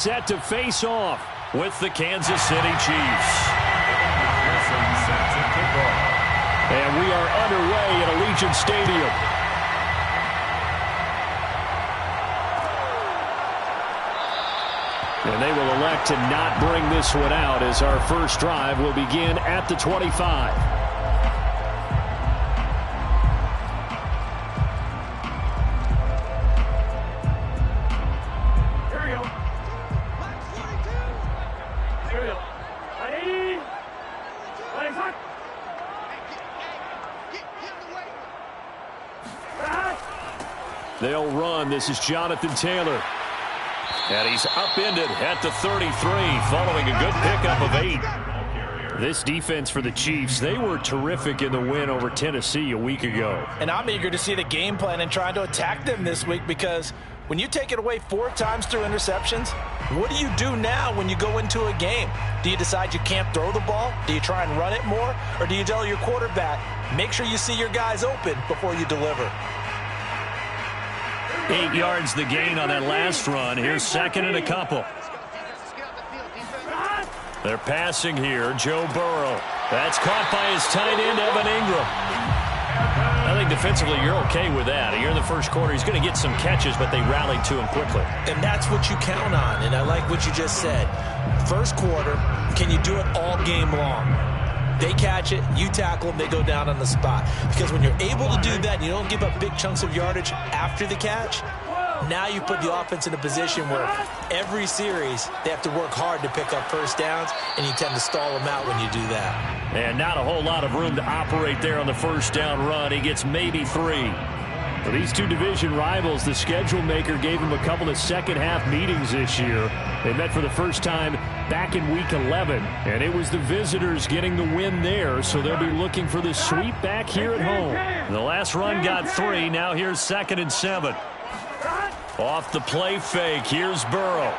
Set to face off with the Kansas City Chiefs. And we are underway at Allegiant Stadium. And they will elect to not bring this one out as our first drive will begin at the 25. They'll run. This is Jonathan Taylor. And he's upended at the 33 following a good pickup of 8. This defense for the Chiefs, they were terrific in the win over Tennessee a week ago. And I'm eager to see the game plan and trying to attack them this week, because when you take it away 4 times through interceptions, what do you do now when you go into a game? Do you decide you can't throw the ball? Do you try and run it more? Or do you tell your quarterback, make sure you see your guys open before you deliver? 8 yards the gain on that last run. Here's second and a couple. They're passing here. Joe Burrow. That's caught by his tight end, Evan Ingram. I think defensively you're okay with that. Here in the first quarter, he's going to get some catches, but they rallied to him quickly. And that's what you count on, and I like what you just said. First quarter, can you do it all game long? They catch it, you tackle them, they go down on the spot. Because when you're able to do that and you don't give up big chunks of yardage after the catch, now you put the offense in a position where every series they have to work hard to pick up first downs, and you tend to stall them out when you do that. And not a whole lot of room to operate there on the first down run. He gets maybe 3. For these two division rivals, the schedule maker gave them a couple of second-half meetings this year. They met for the first time back in Week 11, and it was the visitors getting the win there, so they'll be looking for the sweep back here at home. The last run got 3. Now here's 2nd and 7. Off the play fake, here's Burrow.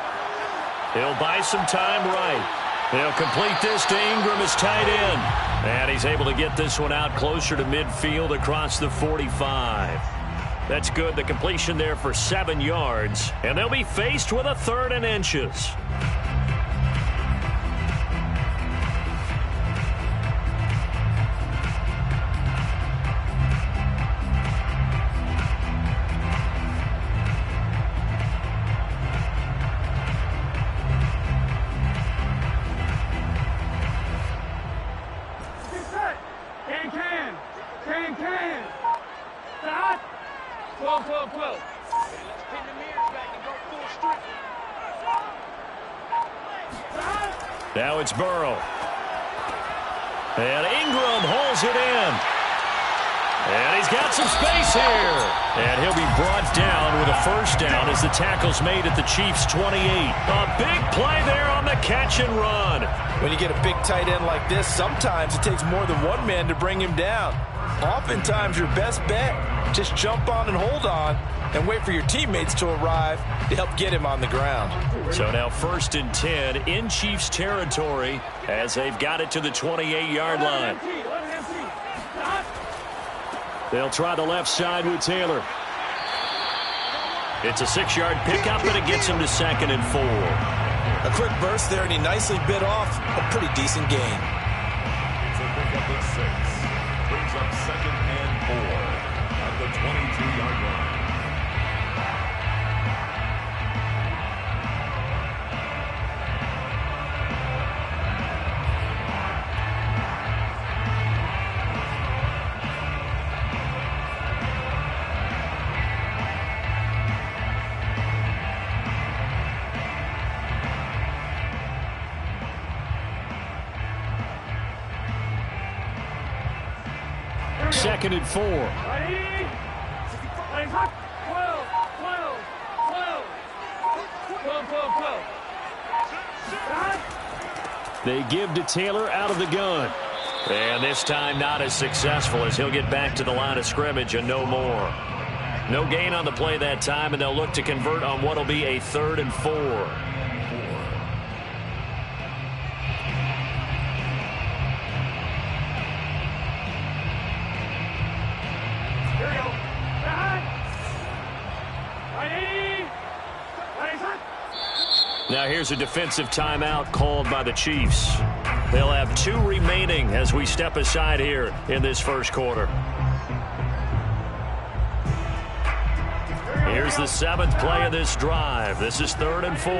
He'll buy some time right. He'll complete this to Ingram, his tight end. And he's able to get this one out closer to midfield across the 45. That's good. The completion there for 7 yards. And they'll be faced with a 3rd and inches. Now it's Burrow. And Ingram holds it in. And he's got some space here. And he'll be brought down with a first down as the tackle's made at the Chiefs' 28. A big play there on the catch and run. When you get a big tight end like this, sometimes it takes more than one man to bring him down. Oftentimes your best bet, just jump on and hold on and wait for your teammates to arrive to help get him on the ground. So now 1st and 10 in Chiefs territory as they've got it to the 28-yard line. They'll try the left side with Taylor. It's a 6-yard pickup, and it gets him to 2nd and 4. A quick burst there, and he nicely bit off a pretty decent gain. It's a pickup of 6. Brings up 2nd and 4 at the 22-yard line. Second and 4. They give to Taylor out of the gun. And this time not as successful as he'll get back to the line of scrimmage and no more. No gain on the play that time, and they'll look to convert on what will be a 3rd and 4. Now Now here's a defensive timeout called by the Chiefs. They'll have 2 remaining as we step aside here in this first quarter. Here's the 7th play of this drive. This is 3rd and 4.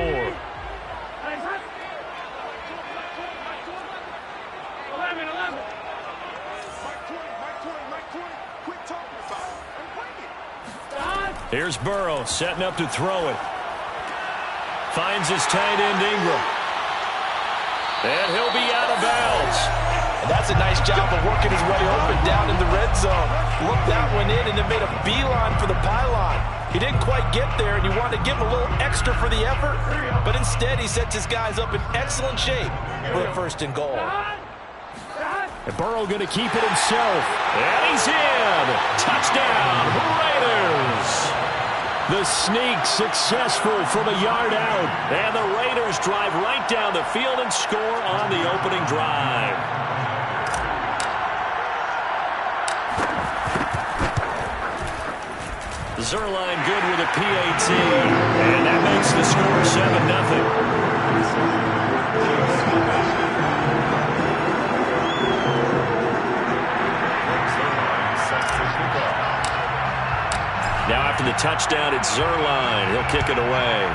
Here's Burrow setting up to throw it. Finds his tight end Ingram. And he'll be out of bounds. And that's a nice job of working his way open down in the red zone. Looked that one in and then made a beeline for the pylon. He didn't quite get there, and you wanted to give him a little extra for the effort. But instead, he sets his guys up in excellent shape for a 1st and goal. And Burrow going to keep it himself. And he's in. Touchdown, Raiders. The sneak successful from a yard out. And the Raiders drive right down the field and score on the opening drive. Zuerlein good with a PAT. And that makes the score 7-0. Now after the touchdown, it's Zuerlein. He'll kick it away.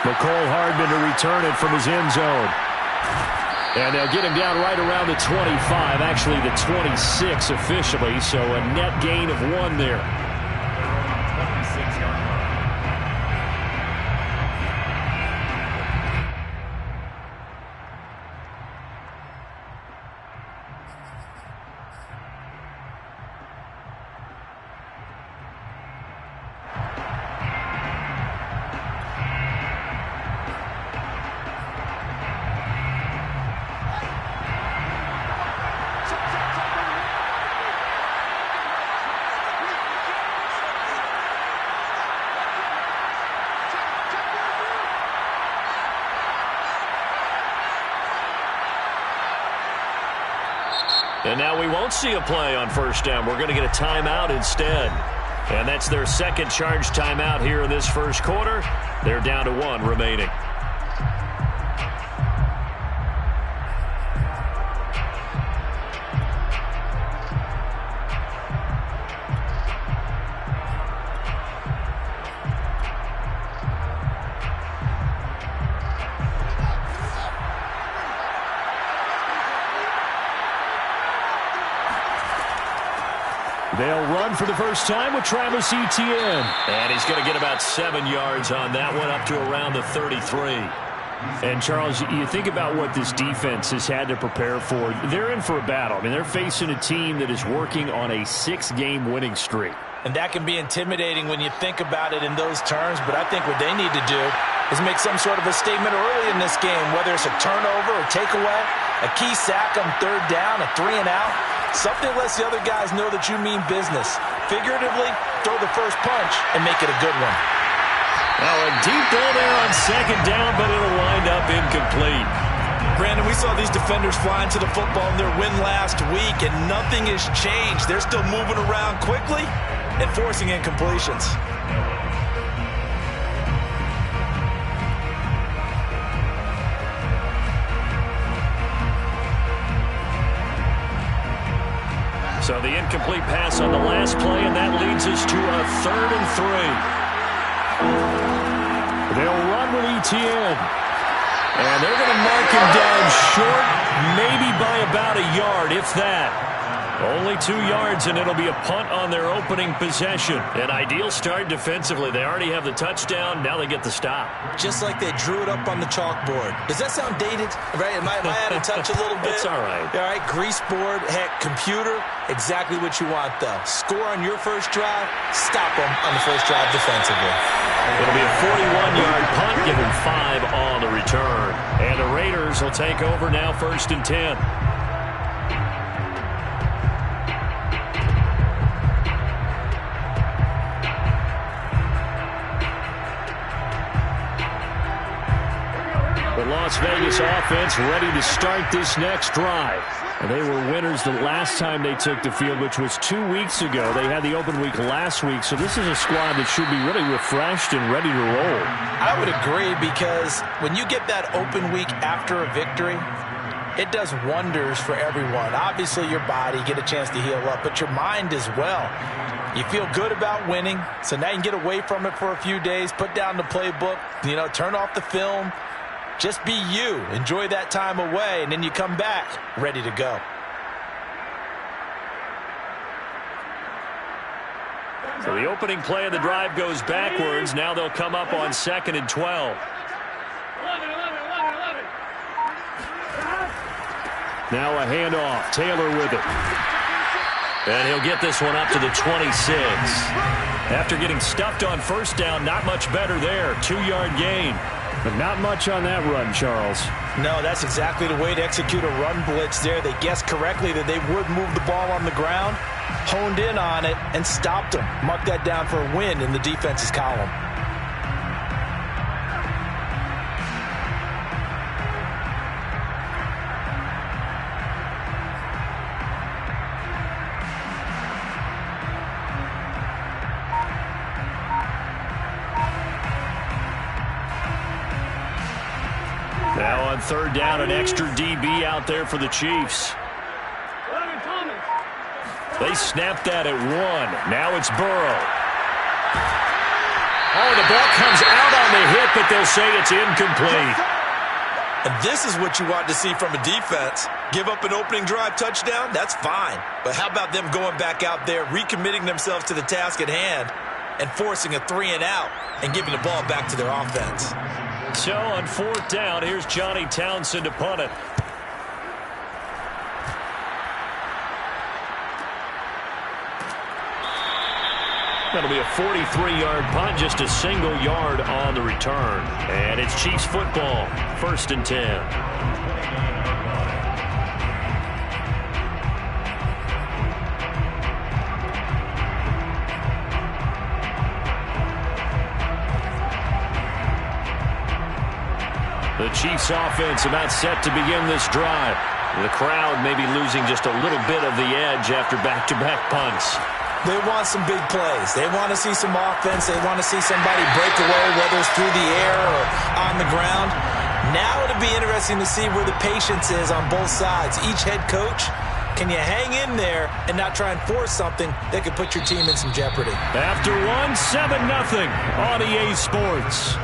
Mecole Hardman to return it from his end zone. And they'll get him down right around the 25, actually the 26 officially, so a net gain of 1 there. And now we won't see a play on 1st down. We're going to get a timeout instead. And that's their 2nd charge timeout here in this first quarter. They're down to 1 remaining. They'll run for the first time with Travis Etienne. And he's going to get about 7 yards on that one, up to around the 33. And, Charles, you think about what this defense has had to prepare for. They're in for a battle. I mean, they're facing a team that is working on a 6-game winning streak. And that can be intimidating when you think about it in those terms. But I think what they need to do is make some sort of a statement early in this game, whether it's a turnover or takeaway, a key sack on 3rd down, a 3-and-out. Something lets the other guys know that you mean business. Figuratively, throw the first punch and make it a good one. Now a deep ball there on 2nd down, but it'll wind up incomplete. Brandon, we saw these defenders flying to the football in their win last week, and nothing has changed. They're still moving around quickly and forcing incompletions. So the incomplete pass on the last play, and that leads us to a 3rd and 3. They'll run with Etienne. And they're going to mark him down short, maybe by about a yard, if that. Only 2 yards, and it'll be a punt on their opening possession. An ideal start defensively. They already have the touchdown. Now they get the stop. Just like they drew it up on the chalkboard. Does that sound dated? Right? Am I out of touch a little bit? It's all right. All right, grease board, heck, computer, exactly what you want, though. Score on your first drive, stop them on the first drive defensively. It'll be a 41-yard punt, give them 5 on the return. And the Raiders will take over now 1st and 10. The Las Vegas offense ready to start this next drive. And they were winners the last time they took the field, which was 2 weeks ago. They had the open week last week, so this is a squad that should be really refreshed and ready to roll. I would agree, because when you get that open week after a victory, it does wonders for everyone. Obviously, your body, get a chance to heal up, but your mind as well. You feel good about winning, so now you can get away from it for a few days, put down the playbook, turn off the film. Just be you. Enjoy that time away, and then you come back ready to go. So the opening play of the drive goes backwards. Now they'll come up on 2nd and 12. Now a handoff. Taylor with it. And he'll get this one up to the 26. After getting stuffed on first down, not much better there. 2-yard gain. But not much on that run, Charles. No, that's exactly the way to execute a run blitz there. They guessed correctly that they would move the ball on the ground, honed in on it, and stopped them. Mark that down for a win in the defense's column. Now on 3rd down, an extra DB out there for the Chiefs. They snapped that at 1. Now it's Burrow. Oh, the ball comes out on the hit, but they'll say it's incomplete. And this is what you want to see from a defense. Give up an opening drive touchdown, that's fine. But how about them going back out there, recommitting themselves to the task at hand, and forcing a 3-and-out and giving the ball back to their offense. So on 4th down, here's Johnny Townsend to punt it. That'll be a 43-yard punt, just a single yard on the return. And it's Chiefs football, 1st and 10. The Chiefs offense about set to begin this drive. The crowd may be losing just a little bit of the edge after back-to-back punts. They want some big plays. They want to see some offense. They want to see somebody break away, whether it's through the air or on the ground. Now it'll be interesting to see where the patience is on both sides. Each head coach, can you hang in there and not try and force something that could put your team in some jeopardy? After 1, 7-0 on EA Sports.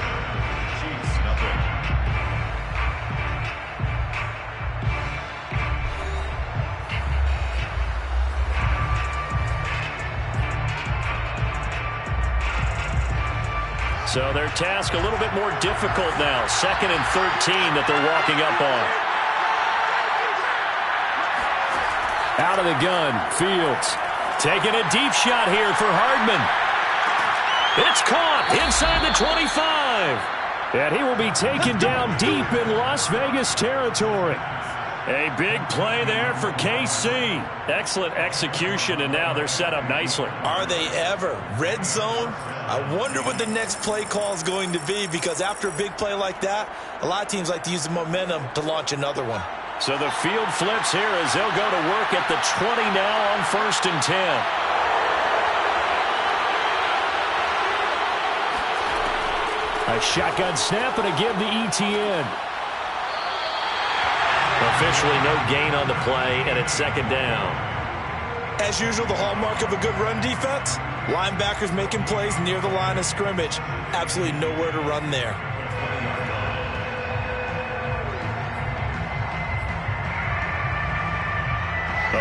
So their task a little bit more difficult now. 2nd and 13 that they're walking up on. Out of the gun, Fields. Taking a deep shot here for Hardman. It's caught inside the 25. And he will be taken down deep in Las Vegas territory. A big play there for KC. Excellent execution, and now they're set up nicely. Are they ever? Red zone? I wonder what the next play call is going to be, because after a big play like that, a lot of teams like to use the momentum to launch another one. So the field flips here as they'll go to work at the 20 now on 1st and 10. A shotgun snap and a give to ETN. Officially no gain on the play, and it's 2nd down. As usual, the hallmark of a good run defense, linebackers making plays near the line of scrimmage. Absolutely nowhere to run there.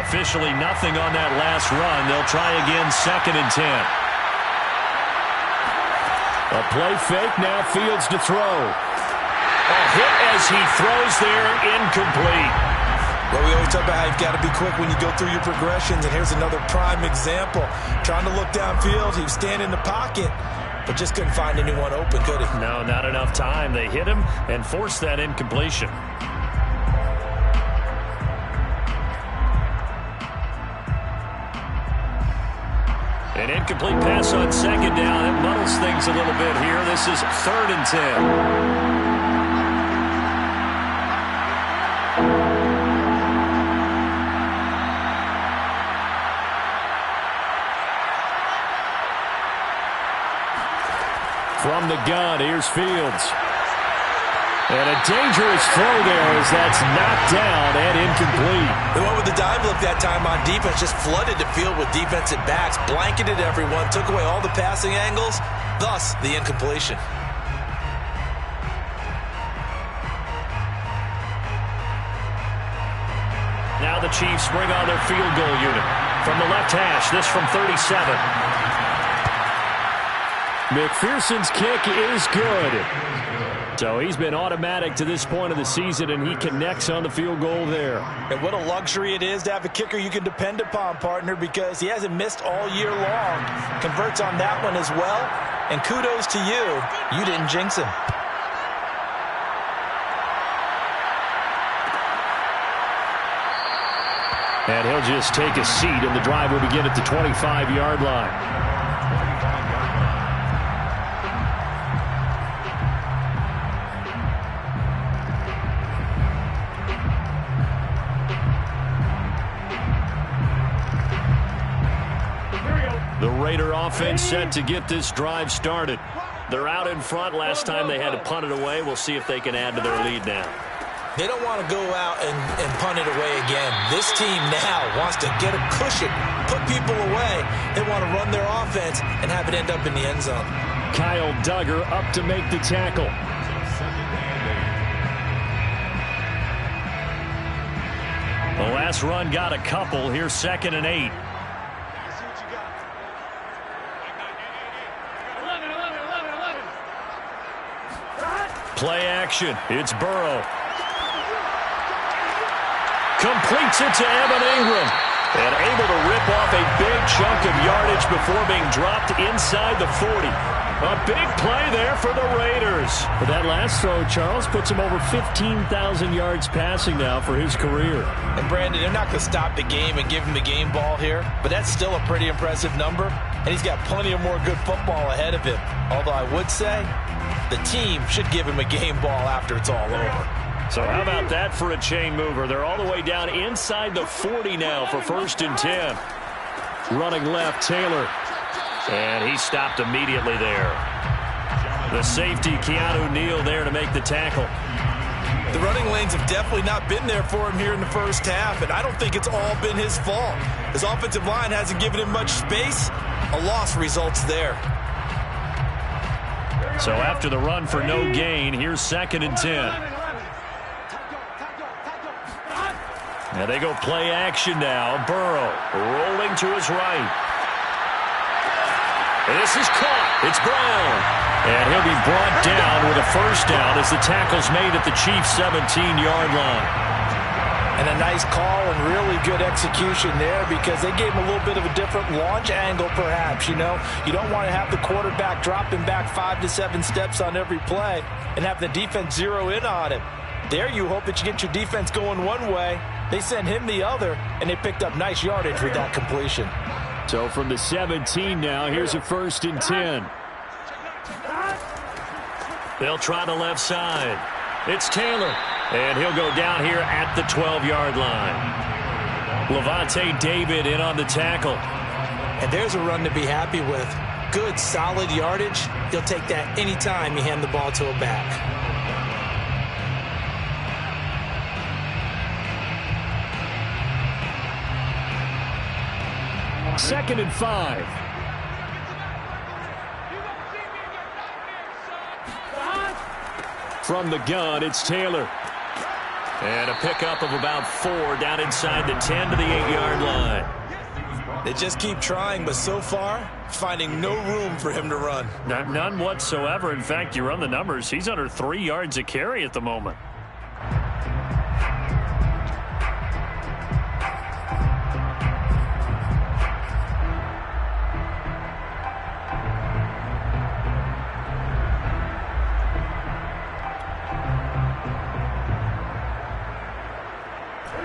Officially nothing on that last run. They'll try again, 2nd and 10. A play fake, now Fields to throw. A hit as he throws there, incomplete. Well, we always talk about how you've got to be quick when you go through your progressions, and here's another prime example. Trying to look downfield, he was standing in the pocket, but just couldn't find anyone open, could he? No, not enough time. They hit him and forced that incompletion. An incomplete pass on 2nd down. It muddles things a little bit here. This is 3rd and 10. From the gun, here's Fields. And a dangerous throw there as that's knocked down and incomplete. They went with the dime look that time on defense, just flooded the field with defensive backs, blanketed everyone, took away all the passing angles, thus the incompletion. Now the Chiefs bring on their field goal unit. From the left hash, this from 37. McPherson's kick is good. So he's been automatic to this point of the season, and he connects on the field goal there. And what a luxury it is to have a kicker you can depend upon, partner, because he hasn't missed all year long. Converts on that one as well. And kudos to you. You didn't jinx him. And he'll just take a seat, and the drive will begin at the 25-yard line. The Raider offense set to get this drive started. They're out in front. Last time they had to punt it away. We'll see if they can add to their lead now. They don't want to go out and punt it away again. This team now wants to get a cushion, put people away. They want to run their offense and have it end up in the end zone. Kyle Duggar up to make the tackle. The last run got a couple. Here's 2nd and 8. Play action. It's Burrow. Completes it to Evan Ingram. And able to rip off a big chunk of yardage before being dropped inside the 40. A big play there for the Raiders. But that last throw, Charles, puts him over 15,000 yards passing now for his career. And Brandon, they're not going to stop the game and give him the game ball here, but that's still a pretty impressive number, and he's got plenty of more good football ahead of him. Although I would say the team should give him a game ball after it's all over. So how about that for a chain mover? They're all the way down inside the 40 now for 1st and 10. Running left, Taylor. And he stopped immediately there. The safety, Keanu Neal, there to make the tackle. The running lanes have definitely not been there for him here in the first half, and I don't think it's all been his fault. His offensive line hasn't given him much space. A loss results there. So after the run for no gain, here's 2nd and 10. Now they go play action now. Burrow rolling to his right. And this is caught. It's Brown. And he'll be brought down with a 1st down as the tackle's made at the Chiefs' 17-yard line. And a nice call and really good execution there because they gave him a little bit of a different launch angle perhaps, you know. You don't want to have the quarterback dropping back 5 to 7 steps on every play and have the defense zero in on him. There you hope that you get your defense going one way. They sent him the other, and they picked up nice yardage with that completion. So from the 17 now, here's a 1st and 10. They'll try the left side. It's Taylor. And he'll go down here at the 12-yard line. Levante David in on the tackle. And there's a run to be happy with. Good, solid yardage. He'll take that anytime you hand the ball to a back. 2nd and 5. From the gun, it's Taylor. And a pickup of about 4 down inside the 10 to the 8-yard line. They just keep trying, but so far, finding no room for him to run. None whatsoever. In fact, you run the numbers. He's under 3 yards a carry at the moment.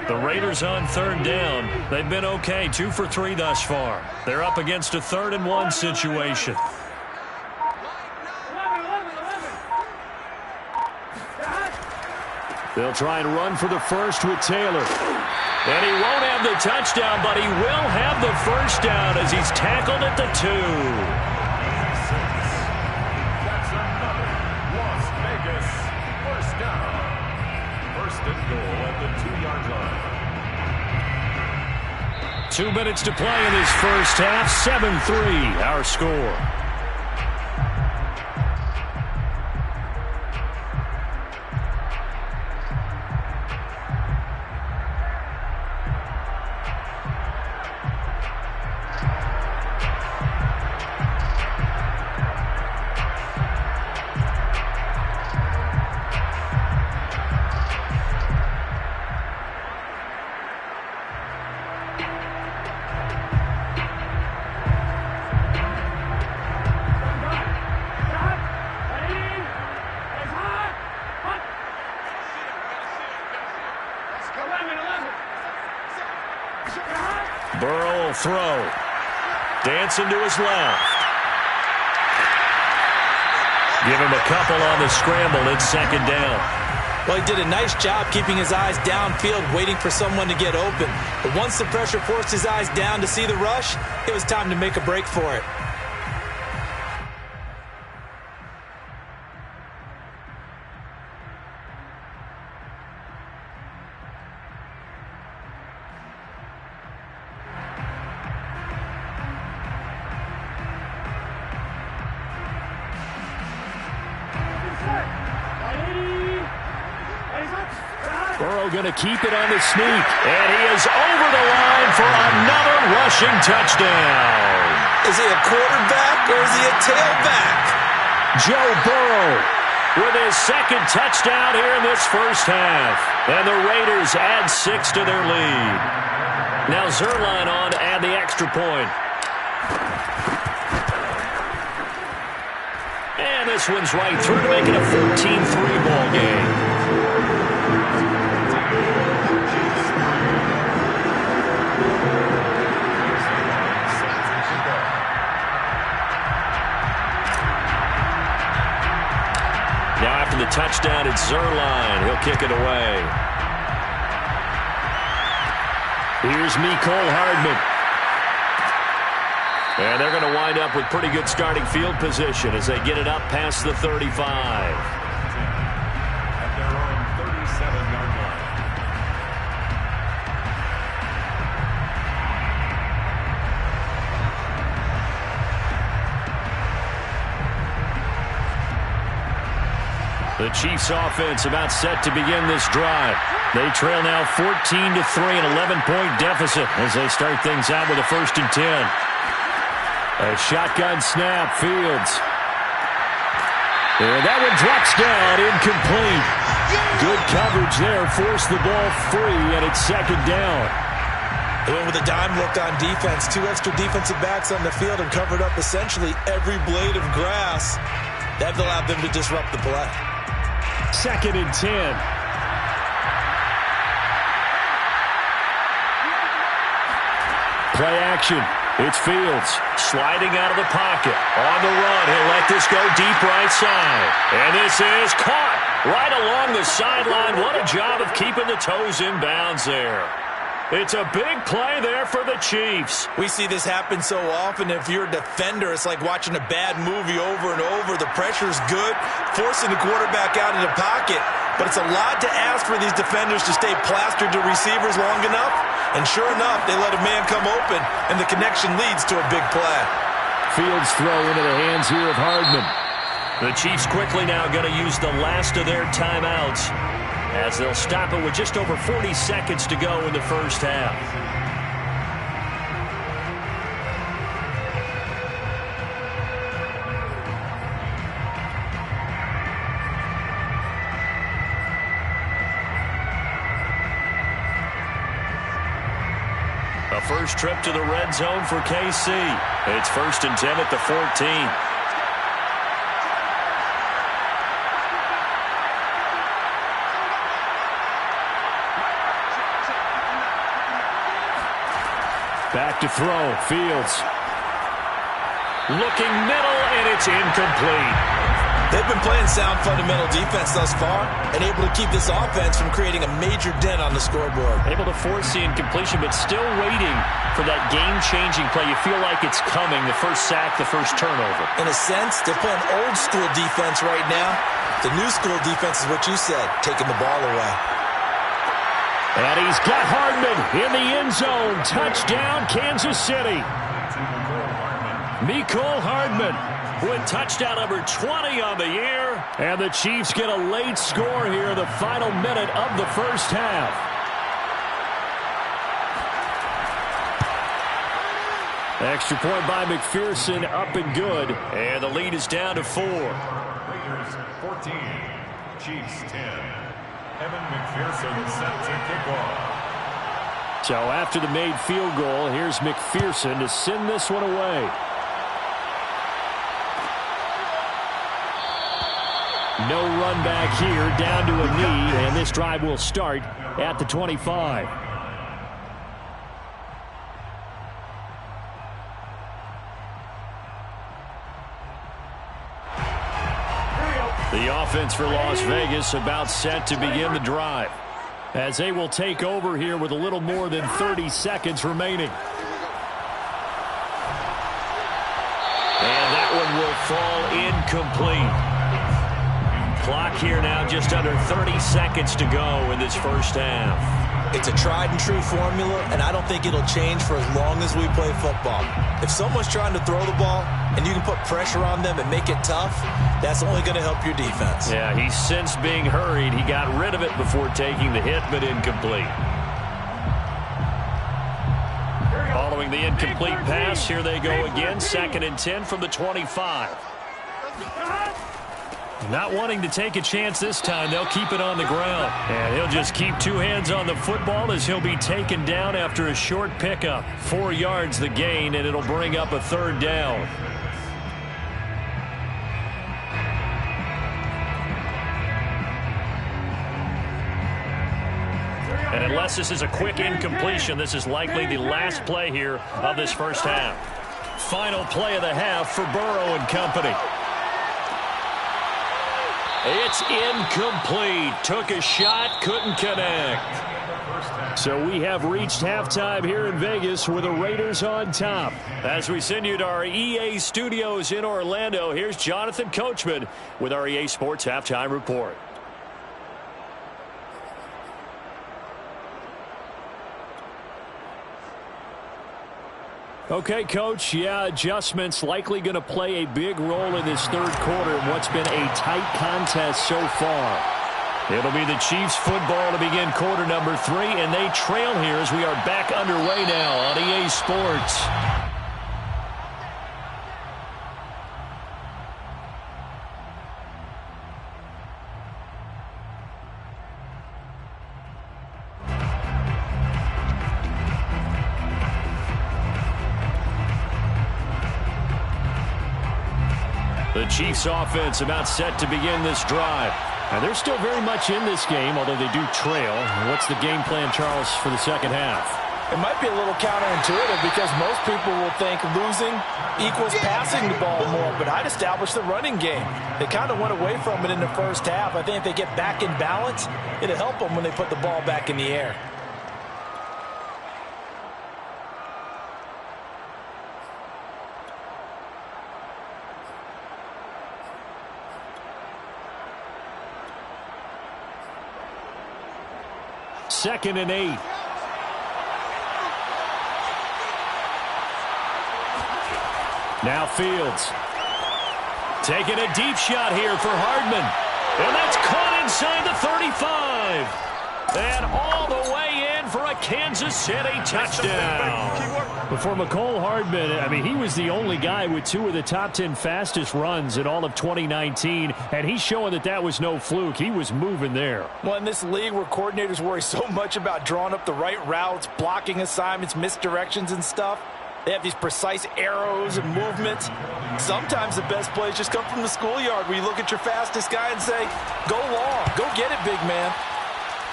The Raiders on 3rd down. They've been okay, 2 for 3 thus far. They're up against a 3rd and 1 situation. They'll try and run for the first with Taylor. And he won't have the touchdown, but he will have the 1st down as he's tackled at the 2. 2 minutes to play in this first half. 7-3, our score. Burrow will throw. Dancing to his left. Give him a couple on the scramble. It's second down. Well, he did a nice job keeping his eyes downfield, waiting for someone to get open. But once the pressure forced his eyes down to see the rush, it was time to make a break for it. Burrow going to keep it on the sneak. And he is over the line for another rushing touchdown. Is he a quarterback or is he a tailback? Joe Burrow with his second touchdown here in this first half. And the Raiders add 6 to their lead. Now Zuerlein on to add the extra point. And this one's right through to make it a 14-3 ball game. Now after the touchdown, it's Zuerlein. He'll kick it away. Here's Mecole Hardman. And they're going to wind up with pretty good starting field position as they get it up past the 35. At their own 37-yard line. The Chiefs offense about set to begin this drive. They trail now 14-3, an 11-point deficit as they start things out with a 1st and 10. A shotgun snap, Fields. And that one drops down, incomplete. Good coverage there, forced the ball free, and it's second down. They went with a dime look on defense. 2 extra defensive backs on the field and covered up essentially every blade of grass. That allowed them to disrupt the play. 2nd and 10. Play action. It's Fields sliding out of the pocket. On the run, he'll let this go deep right side. And this is caught right along the sideline. What a job of keeping the toes in bounds there. It's a big play there for the Chiefs. We see this happen so often. If you're a defender, it's like watching a bad movie over and over. The pressure's good, forcing the quarterback out of the pocket. But it's a lot to ask for these defenders to stay plastered to receivers long enough. And sure enough, they let a man come open, and the connection leads to a big play. Fields throw into the hands here of Hardman. The Chiefs quickly now going to use the last of their timeouts as they'll stop it with just over 40 seconds to go in the first half. A first trip to the red zone for KC. It's 1st and 10 at the 14. Back to throw. Fields. Looking middle, and it's incomplete. They've been playing sound fundamental defense thus far and able to keep this offense from creating a major dent on the scoreboard. Able to force the incompletion, but still waiting for that game-changing play. You feel like it's coming, the first sack, the first turnover. In a sense, they're playing old-school defense right now. The new school defense is what you said, taking the ball away. And he's got Hardman in the end zone. Touchdown, Kansas City. Mecole Hardman with touchdown number 20 on the year. And the Chiefs get a late score here in the final minute of the first half. Extra point by McPherson, up and good. And the lead is down to 4. Raiders 14, Chiefs 10. Evan McPherson set to kick off. So after the made field goal, here's McPherson to send this one away. No run back here, down to a knee, and this drive will start at the 25. The offense for Las Vegas about set to begin the drive, as they will take over here with a little more than 30 seconds remaining. And that one will fall incomplete. Clock here now, just under 30 seconds to go in this first half. It's a tried and true formula, and I don't think it'll change for as long as we play football. If someone's trying to throw the ball and you can put pressure on them and make it tough, that's only going to help your defense. Yeah, he's since being hurried. He got rid of it before taking the hit, but incomplete. Following the incomplete pass, here they go again. 2nd and 10 from the 25. Not wanting to take a chance this time, they'll keep it on the ground. And he'll just keep 2 hands on the football as he'll be taken down after a short pickup. 4 yards the gain, and it'll bring up a 3rd down. And unless this is a quick incompletion, this is likely the last play here of this first half. Final play of the half for Burrow and company. It's incomplete. Took a shot, couldn't connect. So we have reached halftime here in Vegas with the Raiders on top. As we send you to our EA studios in Orlando, here's Jonathan Coachman with our EA Sports Halftime Report. Okay, Coach, yeah, adjustments likely going to play a big role in this third quarter in what's been a tight contest so far. It'll be the Chiefs football to begin quarter number 3, and they trail here as we are back underway now on EA Sports. The Chiefs offense about set to begin this drive. And they're still very much in this game, although they do trail. What's the game plan, Charles, for the second half? It might be a little counterintuitive because most people will think losing equals passing the ball more, but I'd establish the running game. They kind of went away from it in the first half. I think if they get back in balance, it'll help them when they put the ball back in the air. Second and 8. Now Fields. Taking a deep shot here for Hardman. And that's caught inside the 35. And all the way in for a Kansas City touchdown. Before Mecole Hardman, I mean, he was the only guy with 2 of the top 10 fastest runs in all of 2019, and he's showing that that was no fluke. He was moving there. Well, in this league where coordinators worry so much about drawing up the right routes, blocking assignments, misdirections and stuff, they have these precise arrows and movements. Sometimes the best plays just come from the schoolyard where you look at your fastest guy and say, go long, go get it, big man.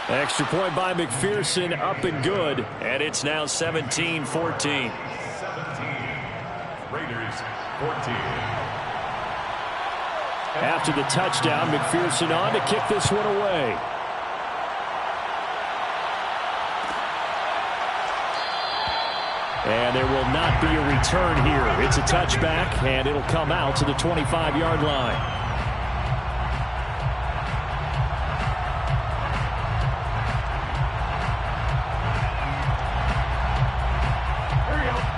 Extra point by McPherson, up and good. And it's now 17-14. 17. Raiders 14. After the touchdown, McPherson on to kick this one away. And there will not be a return here. It's a touchback, and it'll come out to the 25-yard line.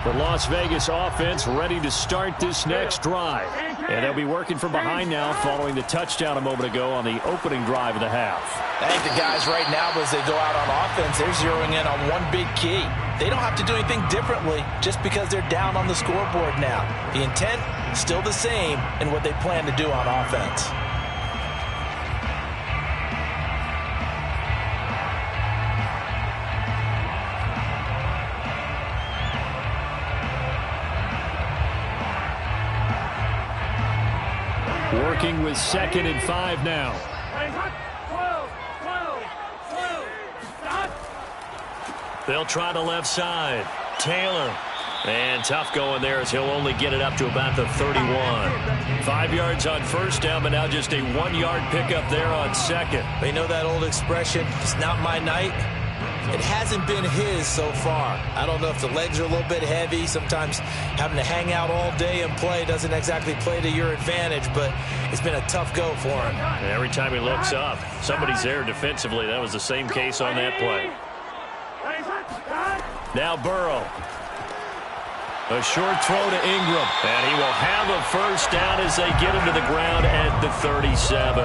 The Las Vegas offense ready to start this next drive. And they'll be working from behind now following the touchdown a moment ago on the opening drive of the half. I think the guys right now, as they go out on offense, they're zeroing in on one big key. They don't have to do anything differently just because they're down on the scoreboard now. The intent, still the same in what they plan to do on offense. Working with 2nd and 5 now. They'll try the left side. Taylor. And tough going there as he'll only get it up to about the 31. 5 yards on first down, but now just a 1-yard pickup there on second. They know that old expression, it's not my night. It hasn't been his so far. I don't know if the legs are a little bit heavy. Sometimes having to hang out all day and play doesn't exactly play to your advantage, but it's been a tough go for him. And every time he looks up, somebody's there defensively. That was the same case on that play. Now Burrow. A short throw to Ingram. And he will have a first down as they get him to the ground at the 37.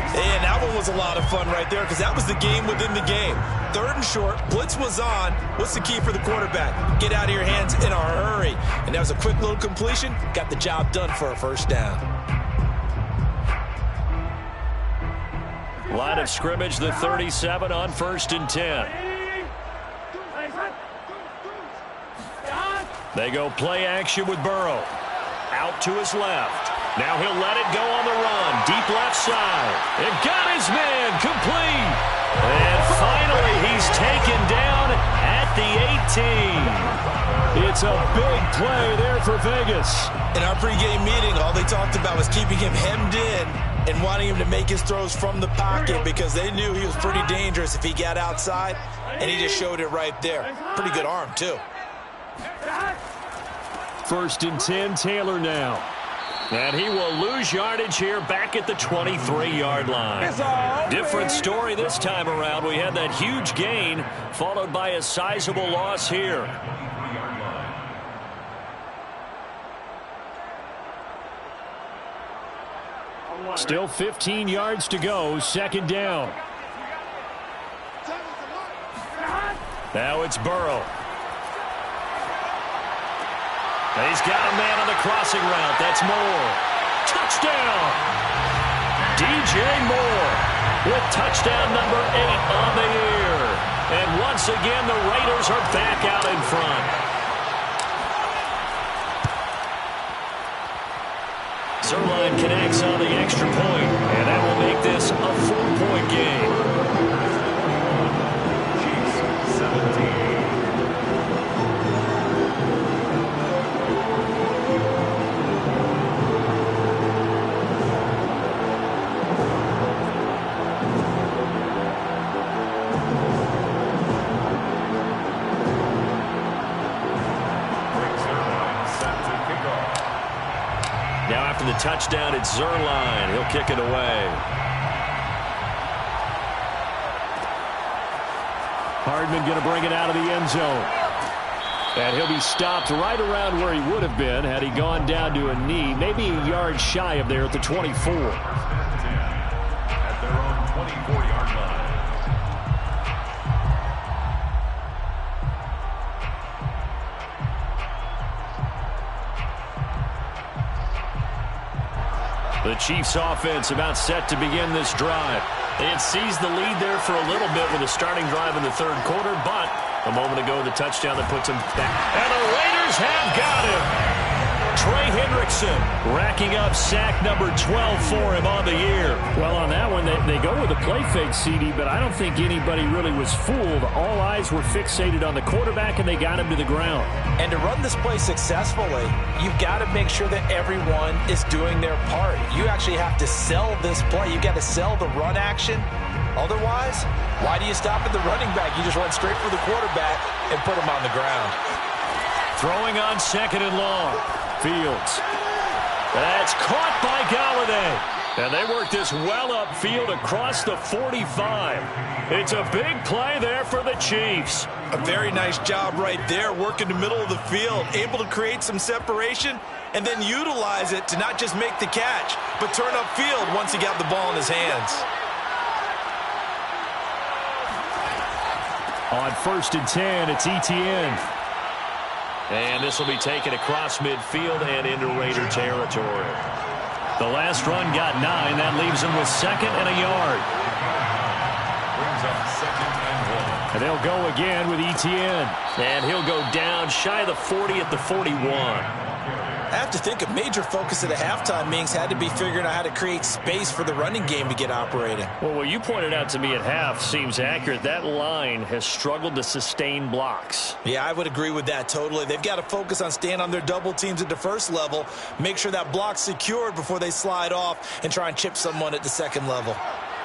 And that one was a lot of fun right there because that was the game within the game. 3rd and short, blitz was on. What's the key for the quarterback? Get out of your hands in a hurry. And that was a quick little completion. Got the job done for a first down. Line of scrimmage, the 37 on 1st and 10. They go play action with Burrow. Out to his left. Now he'll let it go on the run. Deep left side. And got his man complete. And finally he's taken down at the 18. It's a big play there for Vegas. In our pregame meeting, all they talked about was keeping him hemmed in and wanting him to make his throws from the pocket because they knew he was pretty dangerous if he got outside, and he just showed it right there. Pretty good arm, too. 1st and 10, Taylor now. And he will lose yardage here back at the 23-yard line. Different story this time around. We had that huge gain followed by a sizable loss here. Still 15 yards to go. 2nd down. Now it's Burrow. He's got a man on the crossing route. That's Moore. Touchdown! DJ Moore with touchdown number 8 on the year. And once again, the Raiders are back out in front. Zuerlein connects on the extra point, and that will make this a 4-point game. Chiefs 17. The touchdown, it's Zuerlein. He'll kick it away. Hardman going to bring it out of the end zone. And he'll be stopped right around where he would have been had he gone down to a knee, maybe a yard shy of there at the 24. At their own 24-yard line. The Chiefs offense about set to begin this drive. They had seized the lead there for a little bit with a starting drive in the 3rd quarter, but a moment ago the touchdown that puts them back. And the Raiders have got him. Trey Hendrickson racking up sack number 12 for him on the year. Well, on that one, they go with a play fake, CD, but I don't think anybody really was fooled. All eyes were fixated on the quarterback, and they got him to the ground. And to run this play successfully, you've got to make sure that everyone is doing their part. You actually have to sell this play. You've got to sell the run action. Otherwise, why do you stop at the running back? You just run straight for the quarterback and put him on the ground. Throwing on 2nd and long. Fields. That's caught by Galladay. And they work this well upfield across the 45. It's a big play there for the Chiefs. A very nice job right there, working the middle of the field, able to create some separation, and then utilize it to not just make the catch, but turn upfield once he got the ball in his hands. On 1st and 10, it's Etienne. And this will be taken across midfield and into Raider territory. The last run got 9. That leaves them with 2nd and a yard. Brings up 2nd and 1. And they'll go again with Etienne. And he'll go down shy of the 40 at the 41. I have to think a major focus of the halftime meetings had to be figuring out how to create space for the running game to get operating. Well, what you pointed out to me at half seems accurate. That line has struggled to sustain blocks. Yeah, I would agree with that totally. They've got to focus on staying on their double teams at the first level, make sure that block's secured before they slide off and try and chip someone at the second level.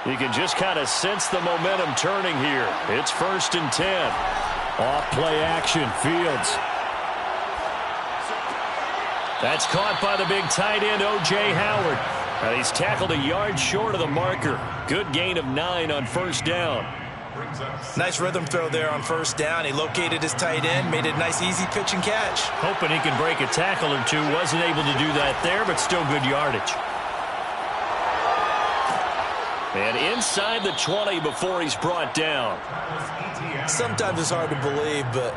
You can just kind of sense the momentum turning here. It's 1st and 10. Off play action, Fields. That's caught by the big tight end, O.J. Howard. And he's tackled a yard short of the marker. Good gain of 9 on 1st down. Nice rhythm throw there on 1st down. He located his tight end, made a nice easy pitch and catch. Hoping he can break a tackle or two. Wasn't able to do that there, but still good yardage. And inside the 20 before he's brought down. Sometimes it's hard to believe, but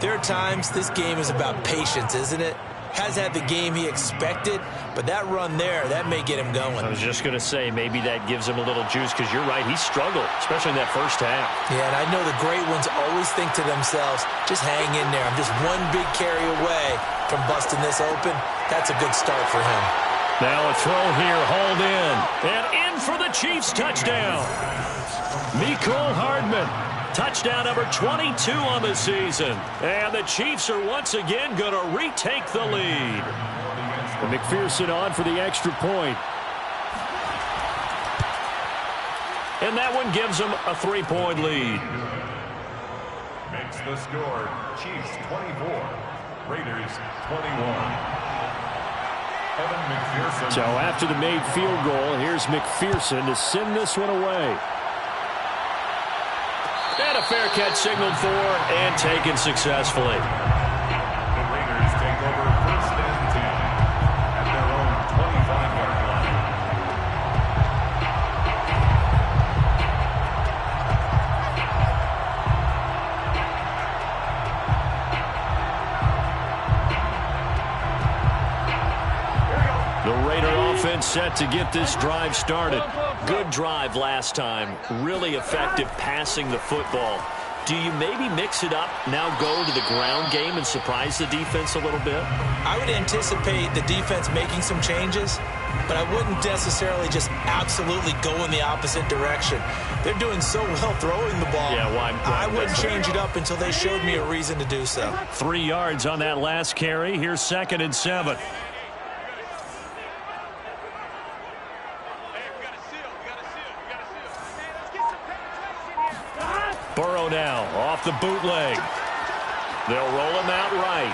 there are times this game is about patience, isn't it? Has had the game he expected, but that run there, that may get him going. I was just going to say, maybe that gives him a little juice, because you're right, he struggled, especially in that first half. Yeah, and I know the great ones always think to themselves, just hang in there. I'm just one big carry away from busting this open. That's a good start for him. Now a throw here, hauled in. And in for the Chiefs touchdown. Mecole Hardman. Touchdown number 22 on the season. And the Chiefs are once again going to retake the lead. And McPherson on for the extra point. And that one gives them a 3-point lead. Makes the score Chiefs 24, Raiders 21. Evan McPherson. So after the made field goal, here's McPherson to send this one away. And a fair catch signaled for and taken successfully. The Raiders take over 1st and 10 at their own 25-yard line. The Raider offense set to get this drive started. Good drive last time. Really effective passing the football. Do you maybe mix it up, now go to the ground game and surprise the defense a little bit? I would anticipate the defense making some changes, but I wouldn't necessarily just absolutely go in the opposite direction. They're doing so well throwing the ball. Yeah, why? I wouldn't change it up until they showed me a reason to do so. 3 yards on that last carry. Here's 2nd and 7. Burrow now off the bootleg. They'll roll him out right.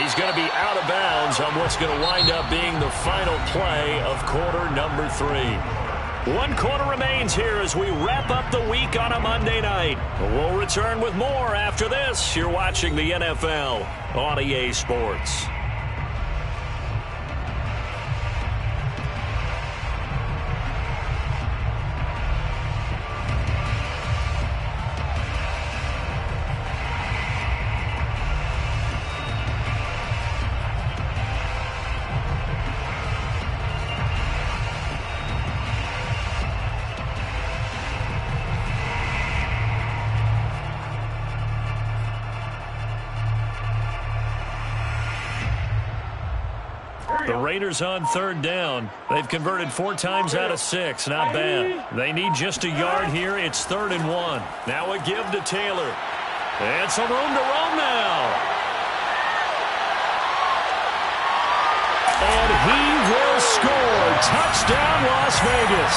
He's going to be out of bounds on what's going to wind up being the final play of quarter number 3. 1 quarter remains here as we wrap up the week on a Monday night. We'll return with more after this. You're watching the NFL on EA Sports. The Raiders on 3rd down. They've converted 4 times out of 6. Not bad. They need just a yard here. It's 3rd and 1. Now a give to Taylor. And some room to roam now. And he will score. Touchdown, Las Vegas.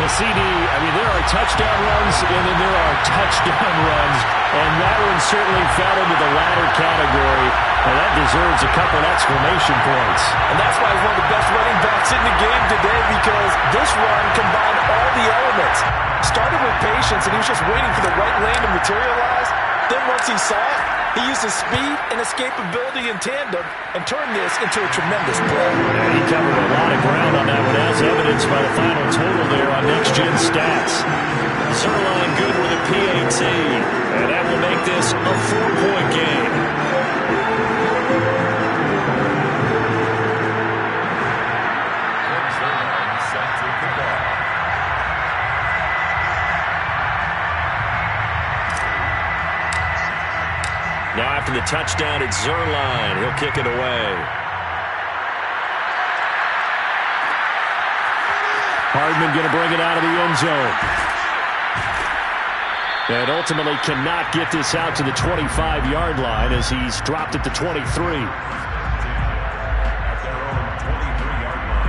CD, I mean, there are touchdown runs and then there are touchdown runs, and that one certainly fell into the latter category, and that deserves a couple exclamation points. And that's why he's one of the best running backs in the game today, because this run combined all the elements. Started with patience, and he was just waiting for the right lane to materialize. Then once he saw it, he used his speed and escapability in tandem and turned this into a tremendous play. Yeah, he covered a lot of ground on that one, as evidenced by the final total there on Next Gen Stats. Zuerlein good with a PAT, and that will make this a 4-point game. Zuerlein set to kick off. Now after the touchdown, it's Zuerlein. He'll kick it away. Hardman going to bring it out of the end zone. And ultimately cannot get this out to the 25-yard line as he's dropped at the 23. At their own 23-yard line.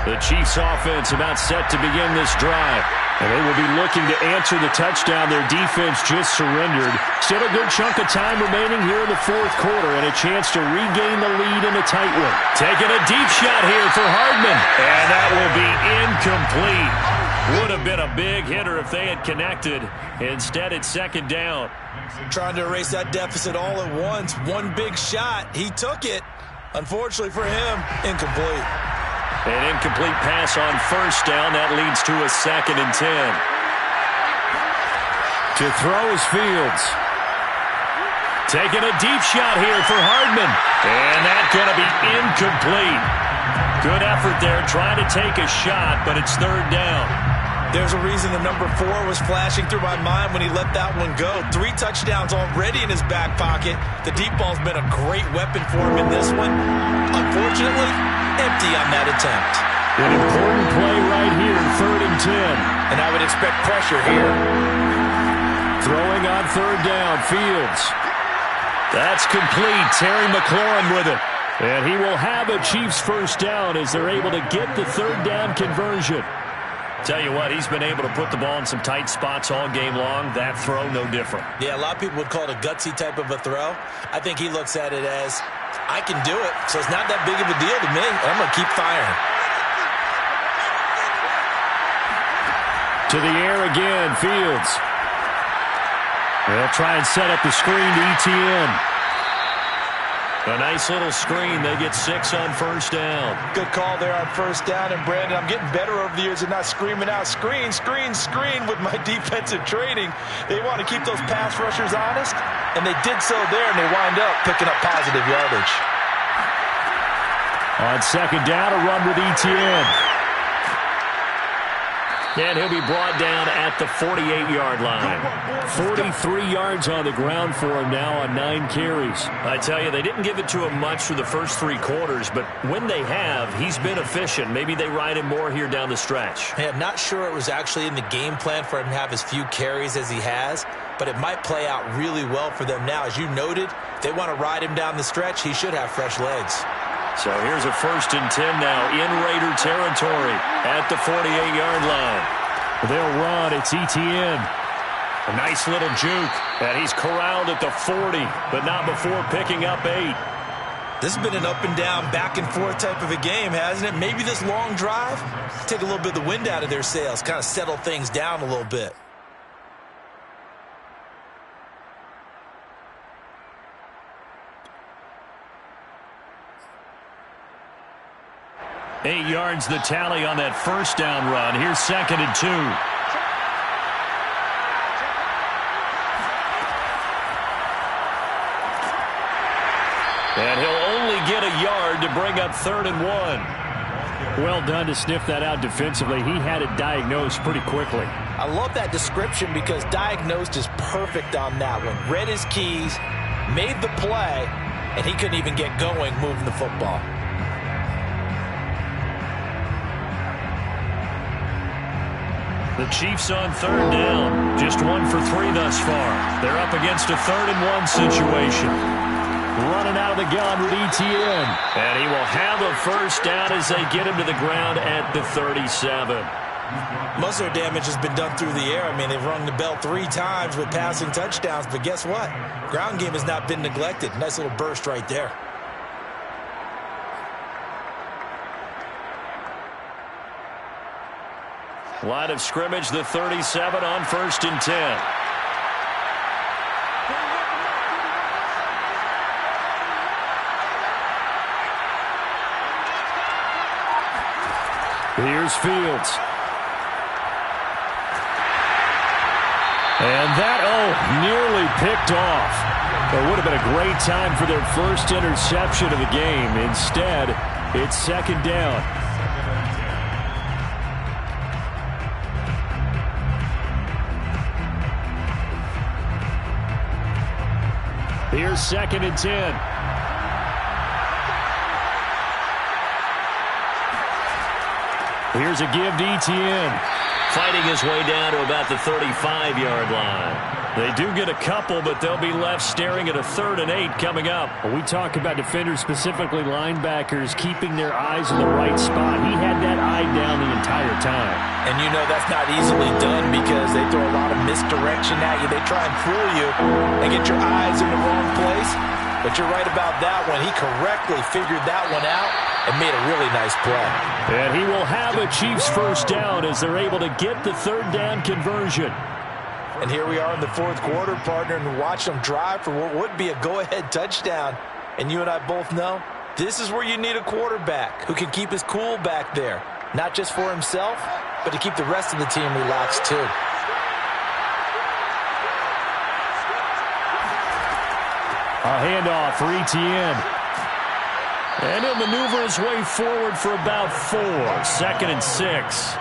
The Chiefs offense about set to begin this drive. And they will be looking to answer the touchdown their defense just surrendered. Still a good chunk of time remaining here in the fourth quarter and a chance to regain the lead in a tight one. Taking a deep shot here for Hardman. And that will be incomplete. Would have been a big hitter if they had connected. Instead, it's second down. Trying to erase that deficit all at once. One big shot. He took it. Unfortunately for him, incomplete. An incomplete pass on first down. That leads to a 2nd and 10. To throw is Fields. Taking a deep shot here for Hardman. And that's going to be incomplete. Good effort there trying to take a shot, but it's third down. There's a reason the number 4 was flashing through my mind when he let that one go. 3 touchdowns already in his back pocket. The deep ball's been a great weapon for him in this one. Unfortunately, empty on that attempt. An important play right here, 3rd and 10. And I would expect pressure here. Throwing on third down, Fields. That's complete. Terry McLaurin with it. And he will have a Chiefs first down as they're able to get the third down conversion. Tell you what, he's been able to put the ball in some tight spots all game long. That throw, no different. Yeah, a lot of people would call it a gutsy type of a throw. I think he looks at it as, I can do it, so it's not that big of a deal to me. I'm going to keep firing. To the air again, Fields. They'll try and set up the screen to ETN. A nice little screen. They get 6 on first down. Good call there on first down. And, Brandon, I'm getting better over the years and not screaming out, screen, screen, screen with my defensive training. They want to keep those pass rushers honest, and they did so there, and they wind up picking up positive yardage. On second down, a run with ETN. And he'll be brought down at the 48-yard line. 43 yards on the ground for him now on 9 carries. I tell you, they didn't give it to him much for the first 3 quarters, but when they have, he's been efficient. Maybe they ride him more here down the stretch. Hey, I'm not sure it was actually in the game plan for him to have as few carries as he has, but it might play out really well for them now. As you noted, if they want to ride him down the stretch, he should have fresh legs. So here's a 1st and 10 now in Raider territory at the 48-yard line. They'll run. It's ETN. A nice little juke. And he's corralled at the 40, but not before picking up 8. This has been an up and down, back and forth type of a game, hasn't it? Maybe this long drive, take a little bit of the wind out of their sails, kind of settle things down a little bit. Eight yards the tally on that first down run. Here's 2nd and 2. And he'll only get a yard to bring up 3rd and 1. Well done to sniff that out defensively. He had it diagnosed pretty quickly. I love that description because diagnosed is perfect on that one. Read his keys, made the play, and he couldn't even get going moving the football. The Chiefs on third down. Just 1 for 3 thus far. They're up against a 3rd-and-1 situation. Running out of the gun with Etienne. And he will have a first down as they get him to the ground at the 37. Most of their damage has been done through the air. I mean, they've rung the bell 3 times with passing touchdowns. But guess what? Ground game has not been neglected. Nice little burst right there. Line of scrimmage, the 37 on 1st and 10. Here's Fields. And that, nearly picked off. It would have been a great time for their first interception of the game. Instead, it's 2nd down. Here's 2nd and 10. Here's a give to Etienne. Fighting his way down to about the 35-yard line. They do get a couple, but they'll be left staring at a 3rd and 8 coming up. When we talk about defenders, specifically linebackers, keeping their eyes in the right spot. He had that eye down the entire time. And you know that's not easily done because they throw a lot of misdirection at you. They try and fool you and get your eyes in the wrong place. But you're right about that one. He correctly figured that one out and made a really nice play. And he will have a Chiefs first down as they're able to get the 3rd down conversion. And here we are in the 4th quarter, partner, and watch them drive for what would be a go-ahead touchdown. And you and I both know this is where you need a quarterback who can keep his cool back there. Not just for himself, but to keep the rest of the team relaxed too. A handoff for Etienne. And he'll maneuver his way forward for about 4. 2nd and 6.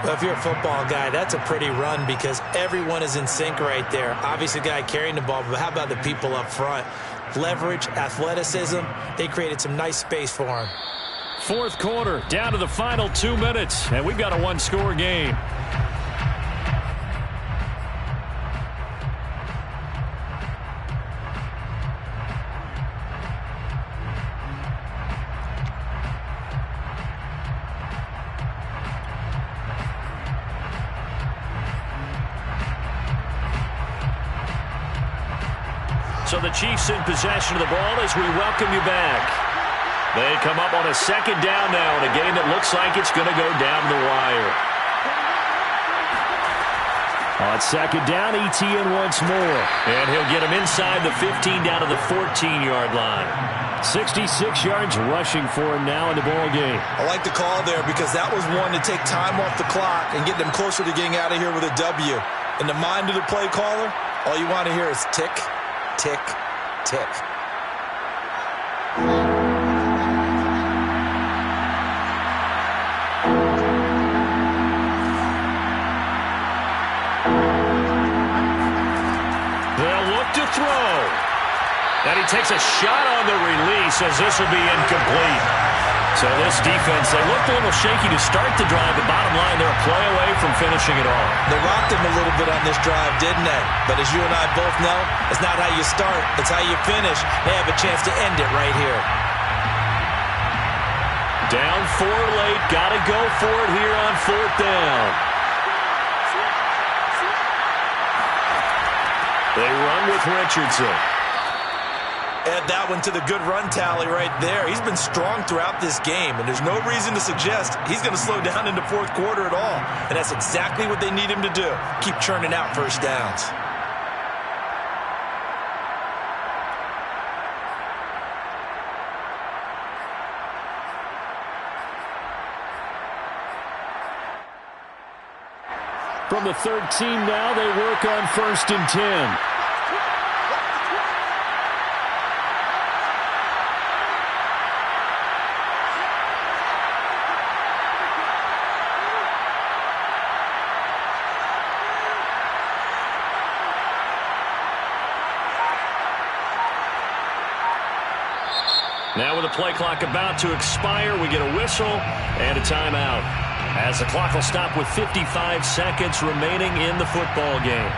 Well, if you're a football guy, that's a pretty run because everyone is in sync right there. Obviously, the guy carrying the ball, but how about the people up front? Leverage, athleticism, they created some nice space for him. 4th quarter, down to the final 2 minutes, and we've got a 1-score game. So the Chiefs in possession of the ball as we welcome you back. They come up on a 2nd down now in a game that looks like it's going to go down the wire. On 2nd down, Etienne once more. And he'll get him inside the 15 down to the 14-yard line. 66 yards rushing for him now in the ball game. I like the call there because that was one to take time off the clock and get them closer to getting out of here with a W. In the mind of the play caller, all you want to hear is tick, tick, tick. They'll look to throw. And he takes a shot on the release as this will be incomplete. So this defense, they looked a little shaky to start the drive. The bottom line, they're a play away from finishing it all. They rocked him a little bit on this drive, didn't they? But as you and I both know, it's not how you start, it's how you finish. They have a chance to end it right here. Down 4 late, got to go for it here on 4th down. They run with Richardson. Add that one to the good run tally right there. He's been strong throughout this game, and there's no reason to suggest he's going to slow down in the 4th quarter at all. And that's exactly what they need him to do. Keep churning out first downs. From the 13 now, they work on 1st and 10. Now with the play clock about to expire, we get a whistle and a timeout, as the clock will stop with 55 seconds remaining in the football game.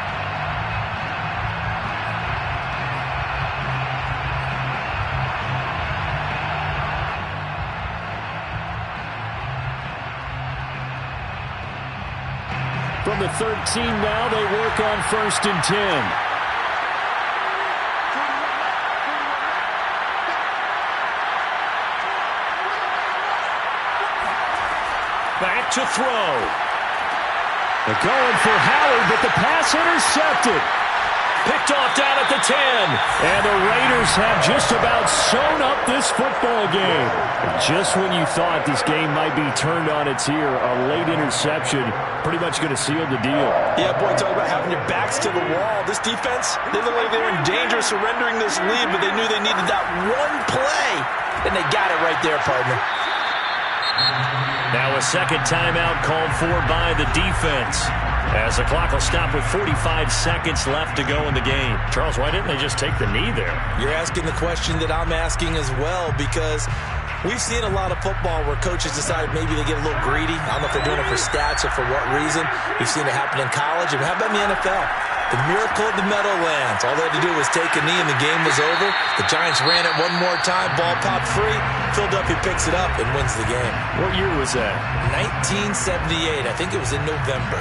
From the 13 now, they work on 1st and 10. Back to throw. They're going for Howard, but the pass intercepted. Picked off down at the 10. And the Raiders have just about sewn up this football game. Just when you thought this game might be turned on its ear, a late interception pretty much going to seal the deal. Yeah, boy, talk about having your backs to the wall. This defense, they look like they were in danger of surrendering this lead, but they knew they needed that one play. And they got it right there, partner. Now a second timeout called for by the defense, as the clock will stop with 45 seconds left to go in the game. Charles, why didn't they just take the knee there? You're asking the question that I'm asking as well, because we've seen a lot of football where coaches decide maybe they get a little greedy. I don't know if they're doing it for stats or for what reason. We've seen it happen in college. And how about in the NFL? The miracle of the Meadowlands. All they had to do was take a knee and the game was over. The Giants ran it one more time. Ball popped free. Philadelphia picks it up and wins the game. What year was that? 1978. I think it was in November.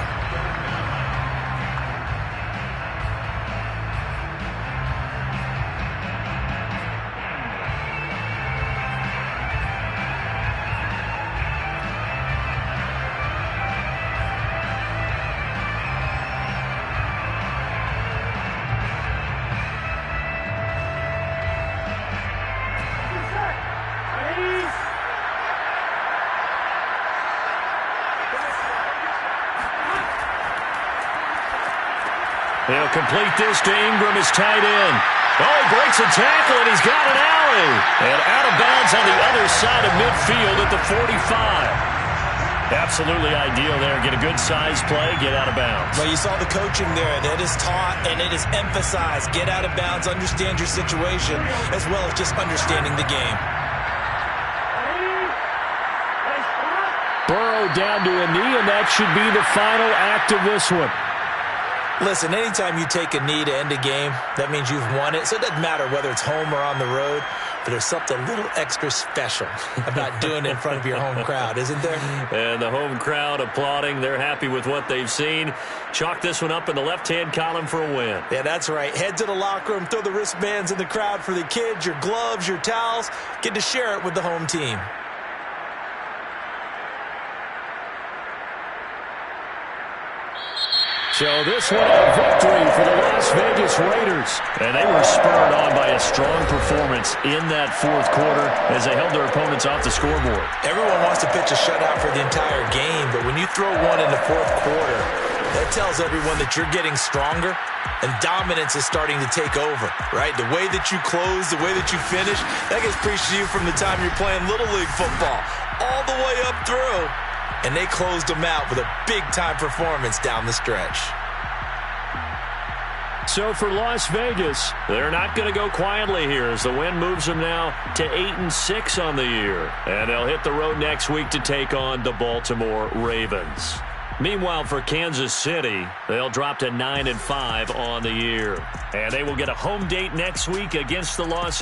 He'll complete this to Ingram, his tight end. Oh, he breaks a tackle, and he's got an alley. And out of bounds on the other side of midfield at the 45. Absolutely ideal there. Get a good size play, get out of bounds. Well, you saw the coaching there. That is taught and it is emphasized. Get out of bounds, understand your situation, as well as just understanding the game. Burrow down to a knee, and that should be the final act of this one. Listen, anytime you take a knee to end a game, that means you've won it. So it doesn't matter whether it's home or on the road, but there's something a little extra special about doing it in front of your home crowd, isn't there? And the home crowd applauding. They're happy with what they've seen. Chalk this one up in the left-hand column for a win. Yeah, that's right. Head to the locker room, throw the wristbands in the crowd for the kids, your gloves, your towels. Get to share it with the home team. So this one a victory for the Las Vegas Raiders. And they were spurred on by a strong performance in that fourth quarter as they held their opponents off the scoreboard. Everyone wants to pitch a shutout for the entire game, but when you throw one in the fourth quarter, that tells everyone that you're getting stronger and dominance is starting to take over, right? The way that you close, the way that you finish, that gets preached to you from the time you're playing Little League football all the way up through. And they closed them out with a big-time performance down the stretch. So for Las Vegas, they're not going to go quietly here as the win moves them now to 8-6 on the year. And they'll hit the road next week to take on the Baltimore Ravens. Meanwhile, for Kansas City, they'll drop to 9-5 on the year. And they will get a home date next week against the Los Angeles